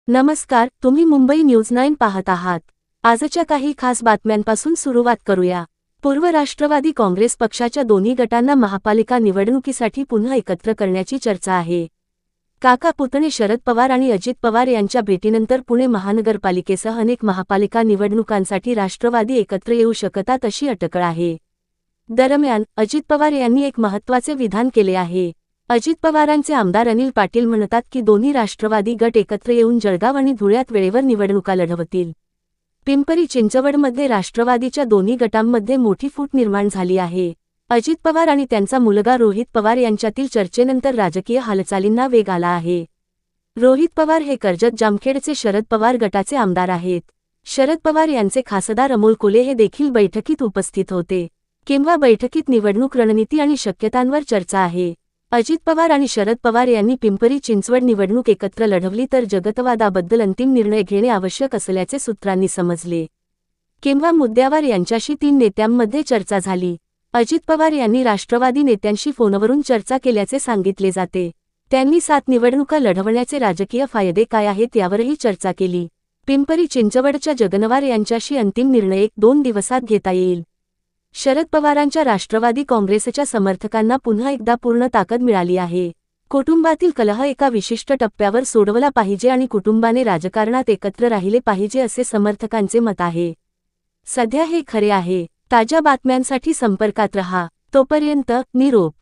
नमस्कार, तुम्ही मुंबई न्यूज 9 पाहत आहात। आजच्या काही खास बातम्यांपासून सुरुवात करूया। पूर्व राष्ट्रवादी काँग्रेस पक्षाच्या दोन्ही गटांना महापालिका निवडणुकीसाठी पुन्हा एकत्र करण्याची चर्चा आहे। काका पुतणे शरद पवार आणि अजित पवार यांच्या भेटीनंतर पुणे महानगरपालिकेसह अनेक महापालिका निवडणुकांसाठी राष्ट्रवादी एकत्र येऊ शकतात अशी अटकळ आहे। दरम्यान अजित पवार यांनी एक महत्त्वाचे विधान केले आहे। अजित पवारांचे आमदार अनिल पाटील म्हणतात की दोन्ही राष्ट्रवादी गट एकत्र येऊन जळगाव आणि धुळ्यात वेळेवर निवडणुका लढवतील। पिंपरी चिंचवडमध्ये राष्ट्रवादीच्या दोन्ही गटांमध्ये मोठी फूट निर्माण झाली आहे। अजित पवार आणि त्यांचा मुलगा रोहित पवार यांच्यातील चर्चेनंतर राजकीय हालचालींना वेग आला आहे। रोहित पवार हे कर्जत जामखेडचे शरद पवार गटाचे आमदार आहेत। शरद पवार यांचे खासदार अमोल कोल्हे हे देखील बैठकीत उपस्थित होते। किंवा बैठकीत निवडणूक रणनीती आणि शक्यतांवर चर्चा आहे। अजित पवार आणि शरद पवार यांनी पिंपरी चिंचवड निवडणूक एकत्र लढवली तर जगतवादाबद्दल अंतिम निर्णय घेणे आवश्यक असल्याचे सूत्रांनी समजले। किंवा मुद्द्यावर यांच्याशी 3 नेत्यांमध्ये चर्चा झाली। अजित पवार यांनी राष्ट्रवादी नेत्यांशी फोनवरून चर्चा केल्याचे सांगितले जाते। त्यांनी 7 निवडणुका लढवण्याचे राजकीय फायदे काय आहेत यावरही चर्चा केली। पिंपरी चिंचवडच्या जगनवार यांच्याशी अंतिम निर्णय 1-2 दिवसात घेता येईल। शरद पवारांच्या राष्ट्रवादी काँग्रेसच्या समर्थकांना पुन्हा एकदा पूर्ण ताकद मिळाली आहे। कुटुंबातील कलह एका विशिष्ट टप्प्यावर सोडवला पाहिजे आणि कुटुंबाने राजकारणात एकत्र राहिले पाहिजे असे समर्थकांचे मत आहे। सध्या हे खरे आहे। ताज्या बातम्यांसाठी संपर्कात रहा। तोपर्यंत निरोप।